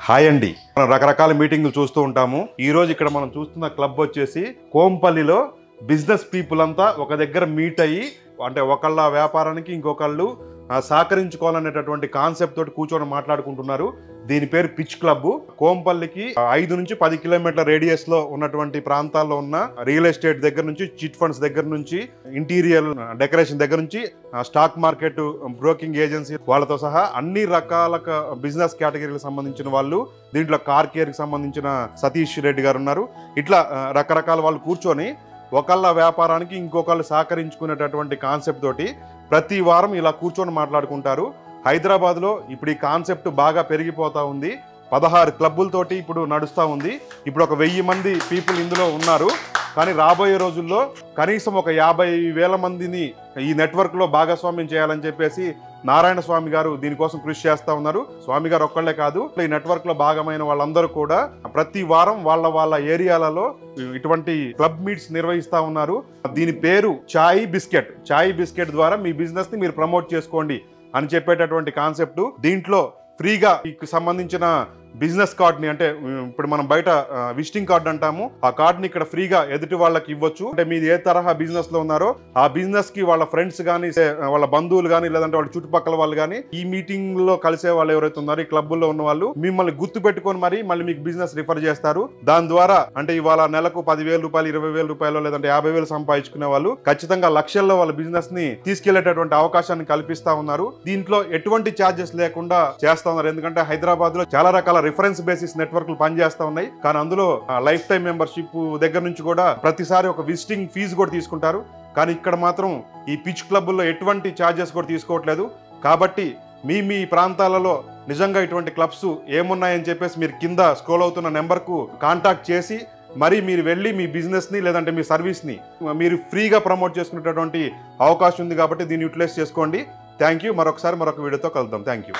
Hi అండి, మనం రకరకాల మీటింగ్లు చూస్తూ ఉంటాము. ఈ రోజు ఇక్కడ మనం చూస్తున్న క్లబ్ వచ్చేసి కోంపల్లిలో బిజినెస్ పీపుల్ అంతా ఒక దగ్గర మీట్ అయ్యి, అంటే ఒకళ్ళ వ్యాపారానికి ఇంకొకళ్ళు సహకరించుకోవాలనేటటువంటి కాన్సెప్ట్ తోటి కూర్చొని మాట్లాడుకుంటున్నారు. దీని పేరు పిచ్ క్లబ్. కోంపల్లికి 5 నుంచి 10 కిలోమీటర్ల రేడియస్ లో ఉన్నటువంటి ప్రాంతాల్లో ఉన్న రియల్ ఎస్టేట్ దగ్గర నుంచి, చిట్ ఫండ్స్ దగ్గర నుంచి, ఇంటీరియర్ డెకరేషన్ దగ్గర నుంచి, స్టాక్ మార్కెట్, బ్రోకింగ్ ఏజెన్సీ వాళ్ళతో సహా అన్ని రకాల బిజినెస్ కేటగిరీలకు సంబంధించిన వాళ్ళు, దీంట్లో కార్ కేర్ కి సంబంధించిన సతీష్ రెడ్డి గారు ఉన్నారు. ఇట్లా రకరకాల వాళ్ళు కూర్చొని ఒకళ్ళ వ్యాపారానికి ఇంకొకళ్ళు సహకరించుకునేటటువంటి కాన్సెప్ట్ తోటి ప్రతి వారం ఇలా కూర్చొని మాట్లాడుకుంటారు. హైదరాబాద్లో ఇప్పుడు ఈ కాన్సెప్ట్ బాగా పెరిగిపోతూ ఉంది. 16 క్లబ్బులతోటి ఇప్పుడు నడుస్తూ ఉంది. ఇప్పుడు ఒక 1000 మంది పీపుల్ ఇందులో ఉన్నారు. కానీ రాబోయే రోజుల్లో కనీసం ఒక 50,000 మందిని ఈ నెట్వర్క్లో భాగస్వామ్యం చేయాలని చెప్పేసి నారాయణ స్వామి గారు దీనికోసం కృషి చేస్తూ ఉన్నారు. స్వామి గారు ఒక్కళ్లే కాదు, ఈ నెట్వర్క్ లో భాగమైన వాళ్ళందరూ కూడా ప్రతి వారం వాళ్ళ ఏరియాలలో ఇటువంటి క్లబ్ మీట్స్ నిర్వహిస్తా ఉన్నారు. దీని పేరు చాయ్ బిస్కెట్ ద్వారా మీ బిజినెస్ ని మీరు ప్రమోట్ చేసుకోండి అని చెప్పేటటువంటి కాన్సెప్ట్. దీంట్లో ఫ్రీగా మీకు సంబంధించిన బిజినెస్ కార్డ్ ని, అంటే ఇప్పుడు మనం బయట విజిటింగ్ కార్డ్ అంటాము, ఆ కార్డ్ ని ఇక్కడ ఫ్రీగా ఎదుటి వాళ్ళకి ఇవ్వచ్చు. అంటే మీరు ఏ తరహా బిజినెస్ లో ఉన్నారో ఆ బిజినెస్ కి వాళ్ళ ఫ్రెండ్స్ గానీ, వాళ్ళ బంధువులు గానీ, లేదంటే వాళ్ళ చుట్టుపక్కల వాళ్ళు గానీ, ఈ మీటింగ్ లో కలిసే వాళ్ళు ఎవరైతే ఉన్నారో ఈ క్లబ్ లో ఉన్న వాళ్ళు మిమ్మల్ని గుర్తు పెట్టుకొని మళ్ళీ మీకు బిజినెస్ రిఫర్ చేస్తారు. దాని ద్వారా అంటే ఇవాళ నెలకు 10,000 రూపాయలు, 20,000 రూపాయలు, లేదంటే 50,000 సంపాదించుకునే వాళ్ళు ఖచ్చితంగా లక్షల్లో వాళ్ళ బిజినెస్ ని తీసుకెళ్లేటటువంటి అవకాశాన్ని కల్పిస్తా ఉన్నారు. దీంట్లో ఎటువంటి ఛార్జెస్ లేకుండా చేస్తా ఉన్నారు. ఎందుకంటే హైదరాబాద్ లో చాలా రకాల రిఫరెన్స్ బేసిస్ నెట్వర్క్లు పనిచేస్తా ఉన్నాయి. కానీ అందులో లైఫ్ టైం మెంబర్షిప్ దగ్గర నుంచి కూడా ప్రతిసారి ఒక విజిటింగ్ ఫీజు కూడా తీసుకుంటారు. కానీ ఇక్కడ మాత్రం ఈ పిచ్ క్లబ్లో ఎటువంటి ఛార్జెస్ కూడా తీసుకోవట్లేదు. కాబట్టి మీ ప్రాంతాలలో నిజంగా ఇటువంటి క్లబ్స్ ఏమున్నాయని చెప్పేసి మీరు కింద స్క్రోల్ అవుతున్న నెంబర్కు కాంటాక్ట్ చేసి మరి మీరు వెళ్ళి మీ బిజినెస్ని లేదంటే మీ సర్వీస్ని మీరు ఫ్రీగా ప్రమోట్ చేసుకునేటటువంటి అవకాశం ఉంది. కాబట్టి దీన్ని యూటిలైజ్ చేసుకోండి. Thank you. మరొక వీడియోతో కలుద్దాం. Thank you.